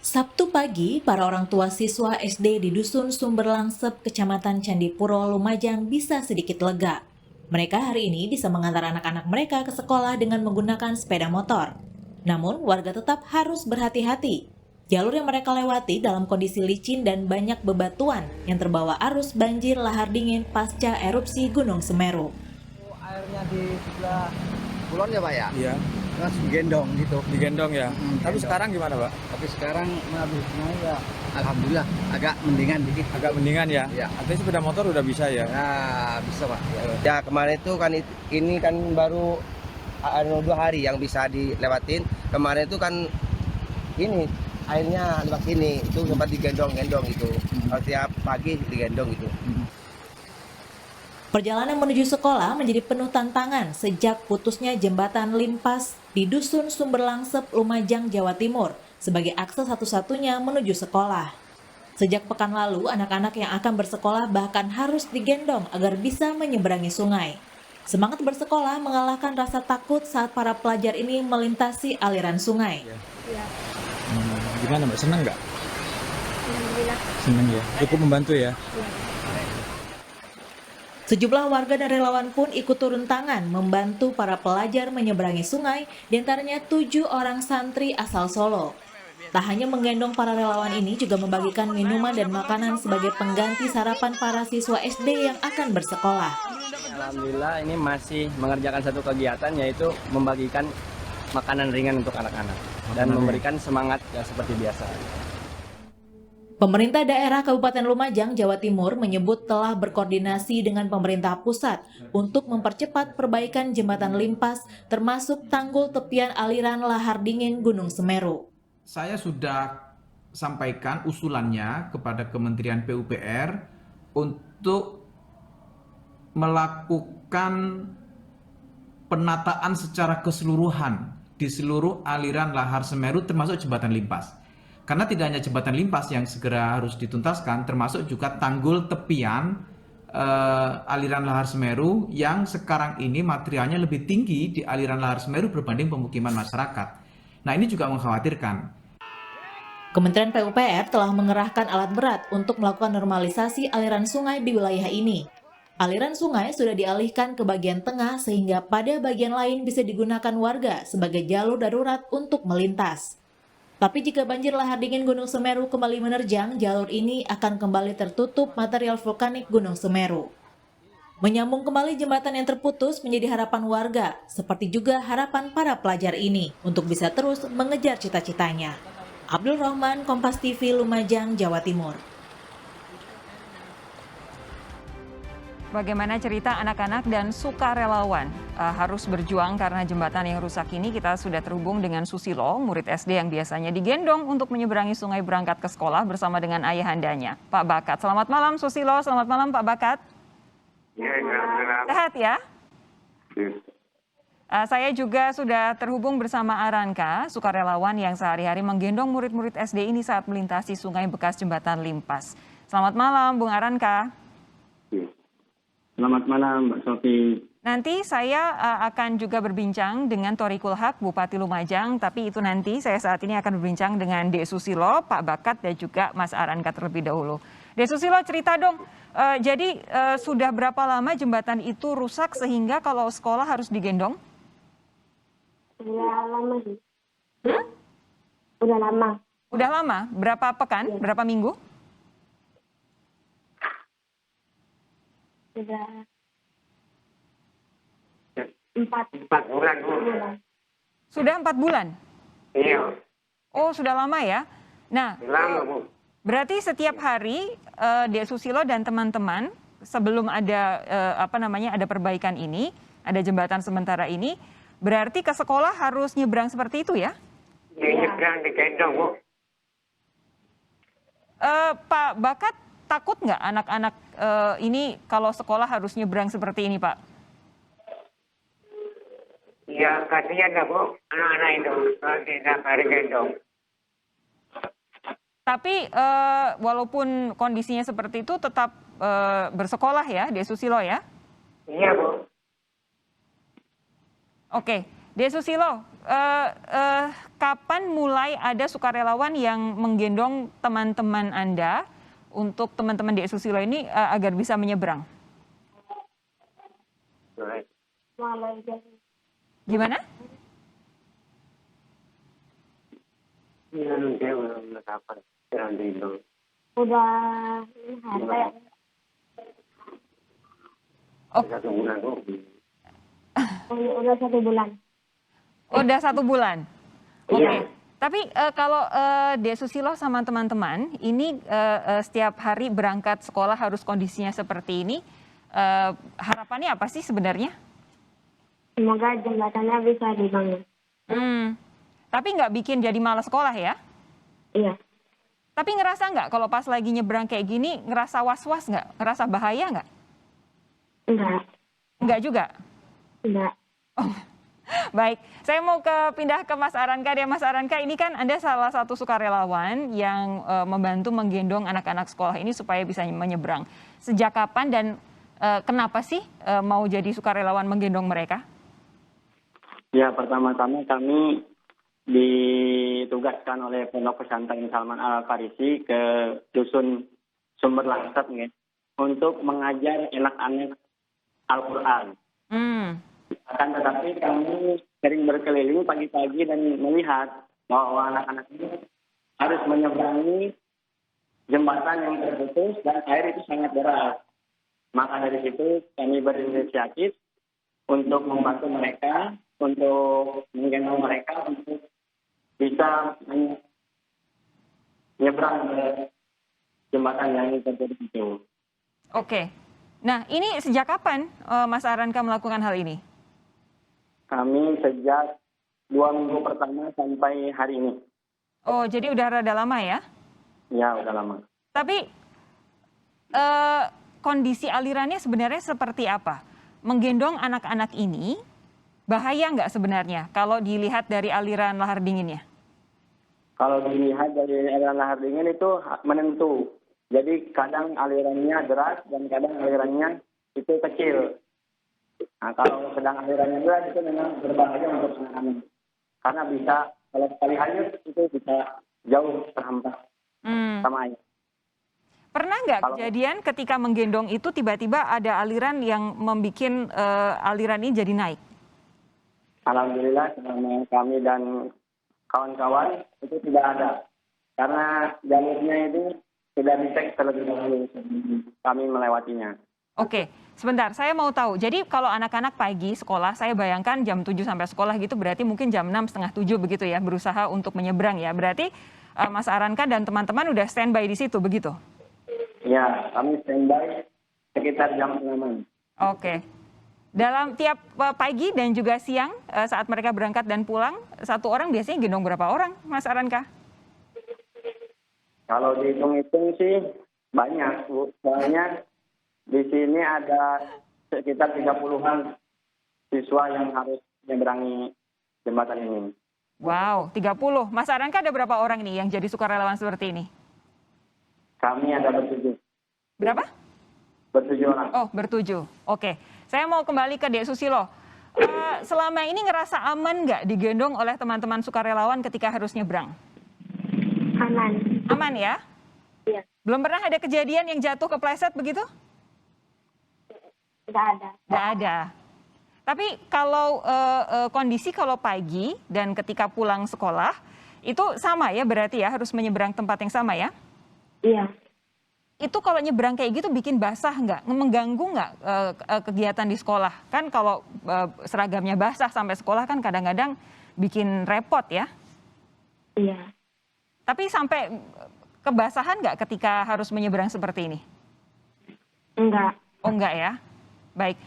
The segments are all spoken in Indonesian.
Sabtu pagi, para orang tua siswa SD di Dusun Sumber Langsep, Kecamatan Candipuro, Lumajang bisa sedikit lega. Mereka hari ini bisa mengantar anak-anak mereka ke sekolah dengan menggunakan sepeda motor. Namun, warga tetap harus berhati-hati. Jalur yang mereka lewati dalam kondisi licin dan banyak bebatuan yang terbawa arus banjir lahar dingin pasca erupsi Gunung Semeru. Airnya di sebelah kulon ya Pak ya? Iya, Langsung gendong gitu. digendong ya. Tapi Gendong. sekarang gimana, Pak? Tapi sekarang habisnya ya alhamdulillah agak mendingan dikit. Agak mendingan ya? Iya. Artinya sepeda motor udah bisa ya? Ya bisa Pak. Ya. Ya kemarin itu kan ini kan baru 2 hari yang bisa dilewatin. Kemarin itu kan ini airnya lewat sini itu sempat digendong-gendong gitu. Setiap pagi digendong gitu. Perjalanan menuju sekolah menjadi penuh tantangan sejak putusnya jembatan Limpas di Dusun Sumber Langsep, Lumajang, Jawa Timur sebagai akses satu-satunya menuju sekolah. Sejak pekan lalu, anak-anak yang akan bersekolah bahkan harus digendong agar bisa menyeberangi sungai. Semangat bersekolah mengalahkan rasa takut saat para pelajar ini melintasi aliran sungai. Ya, Gimana, Mbak? Seneng nggak? alhamdulillah. Seneng ya. Cukup membantu ya? Sejumlah warga dan relawan pun ikut turun tangan membantu para pelajar menyeberangi sungai, diantaranya 7 orang santri asal Solo. Tak hanya menggendong para relawan ini, juga membagikan minuman dan makanan sebagai pengganti sarapan para siswa SD yang akan bersekolah. Alhamdulillah ini masih mengerjakan satu kegiatan yaitu membagikan makanan ringan untuk anak-anak dan memberikan semangat ya seperti biasa. Pemerintah daerah Kabupaten Lumajang, Jawa Timur menyebut telah berkoordinasi dengan pemerintah pusat untuk mempercepat perbaikan jembatan Limpas termasuk tanggul tepian aliran lahar dingin Gunung Semeru. Saya sudah sampaikan usulannya kepada Kementerian PUPR untuk melakukan penataan secara keseluruhan di seluruh aliran lahar Semeru termasuk jembatan Limpas. Karena tidak hanya jembatan Limpas yang segera harus dituntaskan, termasuk juga tanggul tepian aliran lahar Semeru yang sekarang ini materialnya lebih tinggi di aliran lahar Semeru berbanding pemukiman masyarakat. Nah, ini juga mengkhawatirkan. Kementerian PUPR telah mengerahkan alat berat untuk melakukan normalisasi aliran sungai di wilayah ini. Aliran sungai sudah dialihkan ke bagian tengah sehingga pada bagian lain bisa digunakan warga sebagai jalur darurat untuk melintas. Tapi jika banjir lahar dingin Gunung Semeru kembali menerjang, jalur ini akan kembali tertutup material vulkanik Gunung Semeru. Menyambung kembali jembatan yang terputus menjadi harapan warga, seperti juga harapan para pelajar ini untuk bisa terus mengejar cita-citanya. Abdul Rahman, Kompas TV, Lumajang, Jawa Timur. Bagaimana cerita anak-anak dan sukarelawan harus berjuang karena jembatan yang rusak ini? Kita sudah terhubung dengan Susilo, murid SD yang biasanya digendong untuk menyeberangi sungai berangkat ke sekolah bersama dengan ayahandanya, Pak Bakat. Selamat malam Susilo, selamat malam Pak Bakat. Sehat ya? Saya juga sudah terhubung bersama Aranka, sukarelawan yang sehari-hari menggendong murid-murid SD ini saat melintasi sungai bekas jembatan Limpas. Selamat malam Bung Aranka. Selamat malam Mbak Sofi. Nanti saya akan juga berbincang dengan Thoriqul Haq, Bupati Lumajang, tapi itu nanti saya saat ini akan berbincang dengan Dek Susilo, Pak Bakat, dan juga Mas Aranka terlebih dahulu. Dek Susilo, cerita dong, jadi sudah berapa lama jembatan itu rusak sehingga kalau sekolah harus digendong? Udah lama sih. Udah lama. Udah lama? Berapa pekan? Ya. Berapa minggu? Udah 4 bulan, Bu. bulan. Sudah 4 bulan? Iya, Oh, sudah lama ya? Nah, lama, Bu. berarti setiap hari Dek Susilo dan teman-teman sebelum ada ada perbaikan ini, ada jembatan sementara ini, berarti ke sekolah harus nyebrang seperti itu ya? Nyebrang digendong, Bu. Pak Bakat, takut nggak anak-anak ini kalau sekolah harus nyebrang seperti ini, Pak? Ya, kasihan lah, Bu. Anak-anak itu kalau tidak hari gendong. Tapi walaupun kondisinya seperti itu tetap bersekolah ya, Dek Susilo ya? Iya, Bu. Oke, Dek Susilo, kapan mulai ada sukarelawan yang menggendong teman-teman Anda untuk teman-teman Dek Susilo ini agar bisa menyeberang? Mulai dari Gimana? udah hari Oh, udah 1 bulan. udah 1 bulan. Oke. Iya. Tapi kalau Dek Susilo sama teman-teman ini setiap hari berangkat sekolah harus kondisinya seperti ini, harapannya apa sih sebenarnya? Semoga jembatannya bisa dibangun. Tapi nggak bikin jadi malas sekolah ya? Iya. Tapi ngerasa nggak kalau pas lagi nyebrang kayak gini, ngerasa was-was nggak? Ngerasa bahaya nggak? Enggak. Nggak juga? Enggak. Baik, saya mau pindah ke Mas Aranka deh. Mas Aranka, ini kan Anda salah satu sukarelawan yang membantu menggendong anak-anak sekolah ini supaya bisa menyeberang. Sejak kapan dan kenapa sih mau jadi sukarelawan menggendong mereka? Ya, pertama-tama kami ditugaskan oleh Pondok Pesantren Salman Al Farisi ke Dusun Sumber Langsat nih, untuk mengajar anak-anak Al-Quran. Akan tetapi kami sering berkeliling pagi-pagi dan melihat bahwa anak-anak ini harus menyeberangi jembatan yang terputus dan air itu sangat deras. Maka dari situ kami berinisiatif untuk membantu mereka, untuk menggendong mereka untuk bisa menyeberang ke jembatan yang terputus itu. Oke. Nah, ini sejak kapan Mas Aranka melakukan hal ini? Kami sejak 2 minggu pertama sampai hari ini. Oh, jadi udah rada lama ya? Ya, udah lama. Tapi kondisi alirannya sebenarnya seperti apa? Menggendong anak-anak ini bahaya nggak sebenarnya kalau dilihat dari aliran lahar dinginnya? Kalau dilihat dari aliran lahar dingin itu menentu. Jadi kadang alirannya deras dan kadang alirannya itu kecil. Nah, kalau sedang alirannya deras itu memang berbahaya untuk anak-anak. Karena bisa, kalau sekali hanyut itu bisa jauh terhampas sama air. Pernah nggak kejadian ketika menggendong itu tiba-tiba ada aliran yang membuat aliran ini jadi naik? Alhamdulillah selama kami dan kawan-kawan itu tidak ada. Karena jalurnya itu sudah dicek terlebih dahulu kami melewatinya. Oke, sebentar, saya mau tahu. Jadi kalau anak-anak pagi sekolah, saya bayangkan jam 7 sampai sekolah gitu, berarti mungkin jam 6, setengah 7 begitu ya, berusaha untuk menyeberang ya. Berarti Mas Aranka dan teman-teman udah standby di situ, begitu? Ya, kami standby sekitar jam 6. Oke. Dalam tiap pagi dan juga siang saat mereka berangkat dan pulang, satu orang biasanya gendong berapa orang, Mas Aranka? Kalau dihitung-hitung sih banyak, Bu. Soalnya di sini ada sekitar 30-an siswa yang harus menyeberangi jembatan ini. Wow, 30. Mas Aranka ada berapa orang nih yang jadi sukarelawan seperti ini? Kami ada ber-7. Berapa? Ber-7 orang. Oh, ber-7. Oke. Saya mau kembali ke Dek Susilo. Selama ini ngerasa aman nggak digendong oleh teman-teman sukarelawan ketika harus nyebrang? Aman. Aman ya? Iya. Belum pernah ada kejadian yang jatuh kepleset begitu? Tidak ada. Nggak ada. Tapi kalau kondisi kalau pagi dan ketika pulang sekolah, itu sama ya berarti ya harus menyeberang tempat yang sama ya? Iya. Itu kalau nyebrang kayak gitu bikin basah nggak? Mengganggu nggak kegiatan di sekolah? Kan kalau seragamnya basah sampai sekolah kan kadang-kadang bikin repot ya? Iya. Tapi sampai kebasahan nggak ketika harus menyeberang seperti ini? Enggak. Oh enggak ya? Baik.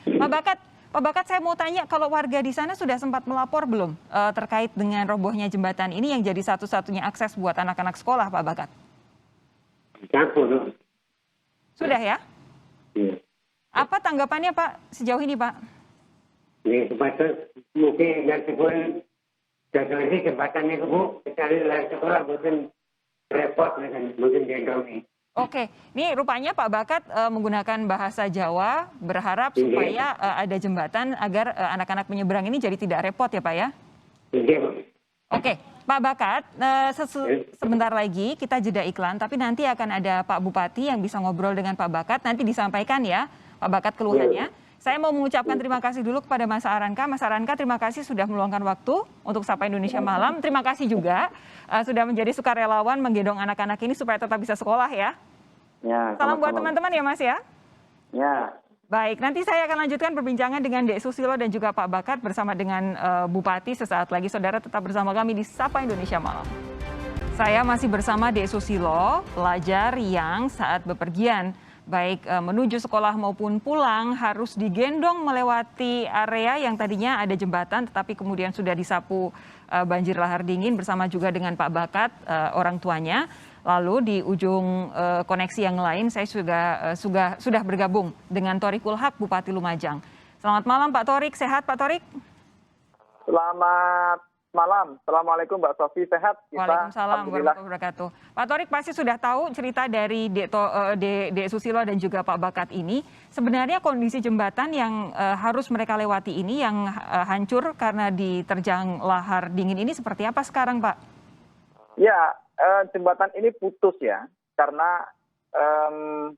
Pak Bakat saya mau tanya kalau warga di sana sudah sempat melapor belum terkait dengan robohnya jembatan ini yang jadi satu-satunya akses buat anak-anak sekolah, Pak Bakat? Sudah ya? Iya. Apa tanggapannya Pak sejauh ini Pak? Ya, mungkin dari sekolah jatuh lagi jembatannya Bu, cari dari sekolah mungkin repot mungkin gendong nih. Oke, ini rupanya Pak Bakat menggunakan bahasa Jawa, berharap supaya ada jembatan agar anak-anak menyeberang ini jadi tidak repot ya Pak ya? Iya. Oke, Pak Bakat, sebentar lagi kita jeda iklan, tapi nanti akan ada Pak Bupati yang bisa ngobrol dengan Pak Bakat, nanti disampaikan ya Pak Bakat keluhannya. Saya mau mengucapkan terima kasih dulu kepada Mas Aranka. Mas Aranka, terima kasih sudah meluangkan waktu untuk Sapa Indonesia Malam. Terima kasih juga sudah menjadi sukarelawan menggendong anak-anak ini supaya tetap bisa sekolah ya. Ya, Salam buat sama-sama. teman-teman ya Mas ya. Ya. Baik, nanti saya akan lanjutkan perbincangan dengan Dek Susilo dan juga Pak Bakat bersama dengan Bupati sesaat lagi. Saudara tetap bersama kami di Sapa Indonesia Malam. Saya masih bersama Dek Susilo, pelajar yang saat bepergian baik menuju sekolah maupun pulang harus digendong melewati area yang tadinya ada jembatan tetapi kemudian sudah disapu banjir lahar dingin bersama juga dengan Pak Bakat, orang tuanya. Lalu di ujung koneksi yang lain saya sudah bergabung dengan Thoriqul Haq, Bupati Lumajang. Selamat malam Pak Thorik, sehat Pak Thorik? Selamat malam, Assalamualaikum Mbak Sofi, sehat? Waalaikumsalam warahmatullahi wabarakatuh. Pak Thorik pasti sudah tahu cerita dari Dek Susilo dan juga Pak Bakat ini. Sebenarnya kondisi jembatan yang harus mereka lewati ini yang hancur karena diterjang lahar dingin ini seperti apa sekarang Pak? Ya, jembatan ini putus ya, karena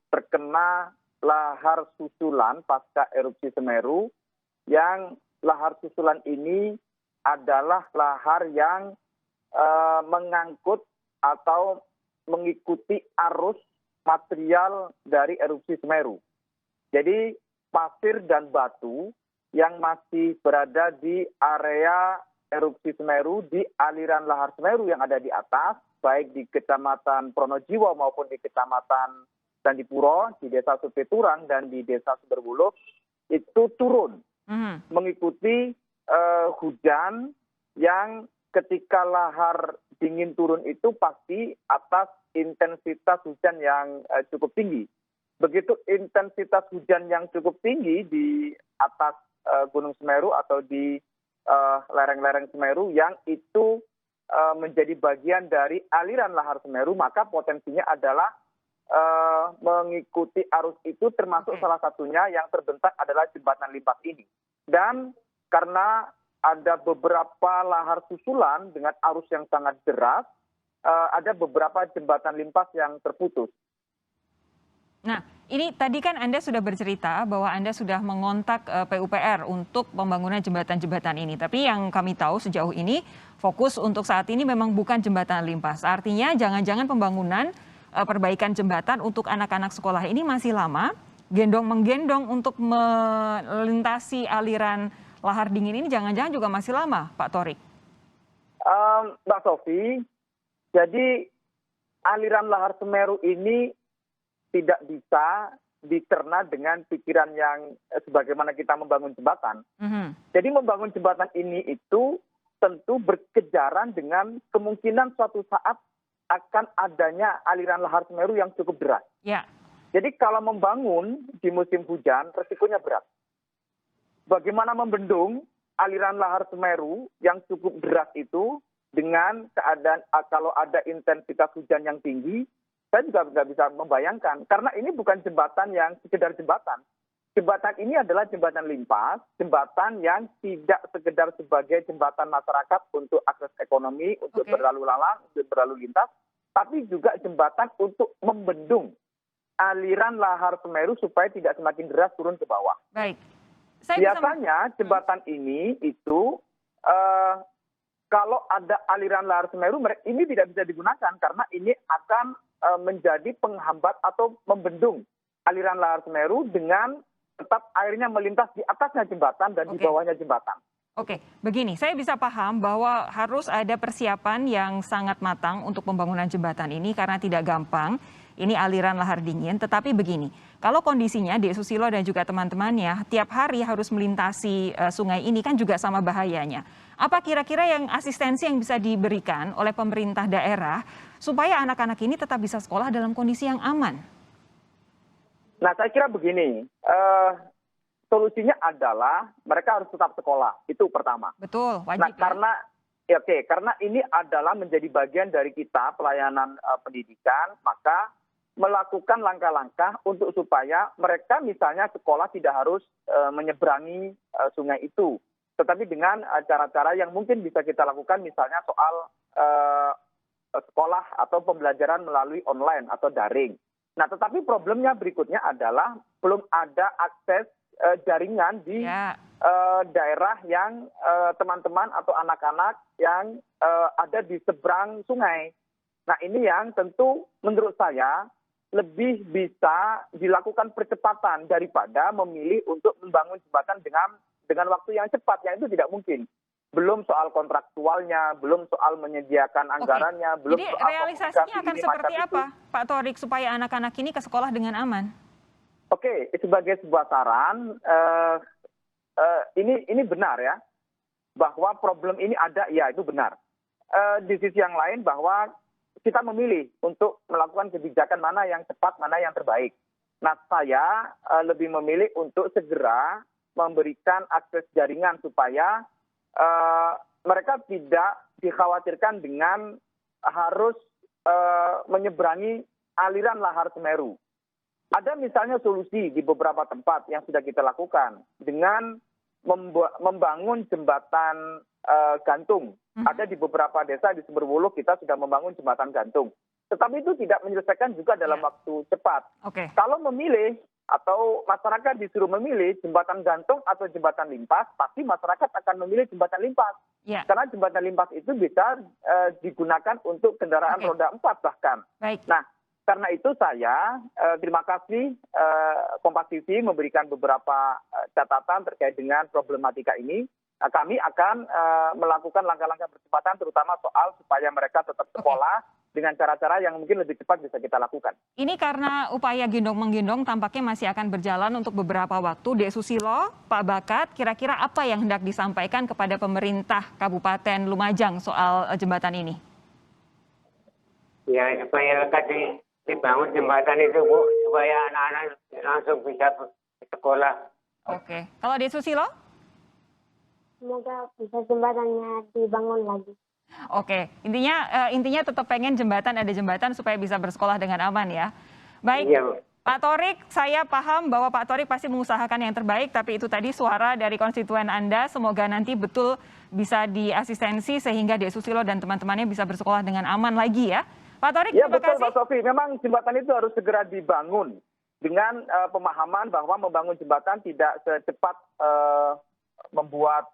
terkena lahar susulan pasca erupsi Semeru, yang lahar susulan ini adalah lahar yang mengangkut atau mengikuti arus material dari erupsi Semeru. Jadi pasir dan batu yang masih berada di area erupsi Semeru di aliran lahar Semeru yang ada di atas, baik di Kecamatan Pronojiwo maupun di Kecamatan Candipuro, di Desa Supeturang dan di Desa Sumberwuluh, itu turun mengikuti hujan yang ketika lahar dingin turun itu pasti atas intensitas hujan yang cukup tinggi. Begitu intensitas hujan yang cukup tinggi di atas Gunung Semeru atau di lereng-lereng Semeru yang itu menjadi bagian dari aliran lahar Semeru, maka potensinya adalah mengikuti arus itu, termasuk salah satunya yang terbentak adalah jembatan limpas ini. Dan karena ada beberapa lahar susulan dengan arus yang sangat deras, ada beberapa jembatan limpas yang terputus. Nah, ini tadi kan Anda sudah bercerita bahwa Anda sudah mengontak PUPR untuk pembangunan jembatan-jembatan ini. Tapi yang kami tahu sejauh ini fokus untuk saat ini memang bukan jembatan limpas. Artinya jangan-jangan pembangunan perbaikan jembatan untuk anak-anak sekolah ini masih lama, gendong-menggendong untuk melintasi aliran lahar dingin ini jangan-jangan juga masih lama, Pak Thorik? Mbak Sofi, jadi aliran lahar Semeru ini tidak bisa dicerna dengan pikiran yang sebagaimana kita membangun jembatan. Jadi membangun jembatan ini itu tentu berkejaran dengan kemungkinan suatu saat akan adanya aliran lahar Semeru yang cukup deras. Ya. Jadi kalau membangun di musim hujan, resikonya berat. Bagaimana membendung aliran lahar Semeru yang cukup deras itu dengan keadaan kalau ada intensitas hujan yang tinggi, saya juga nggak bisa membayangkan. Karena ini bukan jembatan yang sekedar jembatan. Jembatan ini adalah jembatan limpas, jembatan yang tidak sekedar sebagai jembatan masyarakat untuk akses ekonomi, untuk berlalu lalang, untuk berlalu lintas, tapi juga jembatan untuk membendung aliran lahar Semeru supaya tidak semakin deras turun ke bawah. Baik. Biasanya jembatan ini itu kalau ada aliran lahar Semeru ini tidak bisa digunakan karena ini akan menjadi penghambat atau membendung aliran lahar Semeru dengan tetap airnya melintas di atasnya jembatan dan di bawahnya jembatan. Oke, begini, saya bisa paham bahwa harus ada persiapan yang sangat matang untuk pembangunan jembatan ini karena tidak gampang. Ini aliran lahar dingin, tetapi begini, kalau kondisinya Dek Susilo dan juga teman-temannya tiap hari harus melintasi sungai ini kan juga sama bahayanya. Apa kira-kira yang asistensi yang bisa diberikan oleh pemerintah daerah supaya anak-anak ini tetap bisa sekolah dalam kondisi yang aman? Nah, saya kira begini, solusinya adalah mereka harus tetap sekolah, itu pertama. Betul, wajib. Nah, karena ini adalah menjadi bagian dari kita pelayanan pendidikan, maka melakukan langkah-langkah untuk supaya mereka misalnya sekolah tidak harus menyeberangi sungai itu. Tetapi dengan cara-cara yang mungkin bisa kita lakukan misalnya soal sekolah atau pembelajaran melalui online atau daring. Nah, tetapi problemnya berikutnya adalah belum ada akses jaringan di daerah yang teman-teman atau anak-anak yang ada di seberang sungai. Nah, ini yang tentu menurut saya lebih bisa dilakukan percepatan daripada memilih untuk membangun jembatan dengan waktu yang cepat, yang itu tidak mungkin. Belum soal kontraktualnya, belum soal menyediakan anggarannya, belum Jadi soal realisasinya akan seperti apa, Pak Thorik, supaya anak-anak ini ke sekolah dengan aman? Oke, sebagai sebuah saran, ini benar ya, bahwa problem ini ada, ya itu benar. Di sisi yang lain bahwa kita memilih untuk melakukan kebijakan mana yang cepat, mana yang terbaik. Nah, saya lebih memilih untuk segera memberikan akses jaringan supaya mereka tidak dikhawatirkan dengan harus menyeberangi aliran lahar Semeru. Ada misalnya solusi di beberapa tempat yang sudah kita lakukan dengan membangun jembatan gantung. Ada di beberapa desa di Sumberwuluh kita sudah membangun jembatan gantung. Tetapi itu tidak menyelesaikan juga dalam waktu cepat. Kalau memilih atau masyarakat disuruh memilih jembatan gantung atau jembatan limpas, pasti masyarakat akan memilih jembatan limpas. Karena jembatan limpas itu bisa digunakan untuk kendaraan roda 4 bahkan. Nah, karena itu saya terima kasih Kompas TV memberikan beberapa catatan terkait dengan problematika ini. Nah, kami akan melakukan langkah-langkah percepatan terutama soal supaya mereka tetap sekolah dengan cara-cara yang mungkin lebih cepat bisa kita lakukan. Ini karena upaya gendong-menggendong tampaknya masih akan berjalan untuk beberapa waktu. Dek Susilo, Pak Bakat, kira-kira apa yang hendak disampaikan kepada pemerintah Kabupaten Lumajang soal jembatan ini? Ya, supaya dibangun jembatan itu, Bu, supaya anak-anak langsung bisa sekolah. Oke, kalau Dek Susilo? Semoga bisa jembatannya dibangun lagi. Oke, intinya tetap pengen ada jembatan supaya bisa bersekolah dengan aman ya. Baik, Pak Thorik, saya paham bahwa Pak Thorik pasti mengusahakan yang terbaik, tapi itu tadi suara dari konstituen Anda. Semoga nanti betul bisa diasistensi sehingga Dek Susilo dan teman-temannya bisa bersekolah dengan aman lagi ya. Pak Thorik, ya, terima betul, kasih. Mbak Sofi. Memang jembatan itu harus segera dibangun dengan pemahaman bahwa membangun jembatan tidak secepat membuat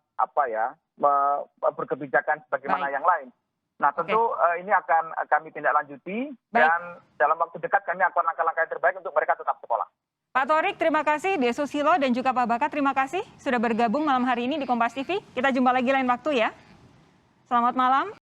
berkebijakan sebagaimana yang lain. Nah, tentu ini akan kami tindak lanjuti dan dalam waktu dekat kami akan langkah-langkah yang terbaik untuk mereka tetap sekolah. Pak Thorik, terima kasih. Dek Susilo dan juga Pak Bakat, terima kasih sudah bergabung malam hari ini di Kompas TV. Kita jumpa lagi lain waktu ya. Selamat malam.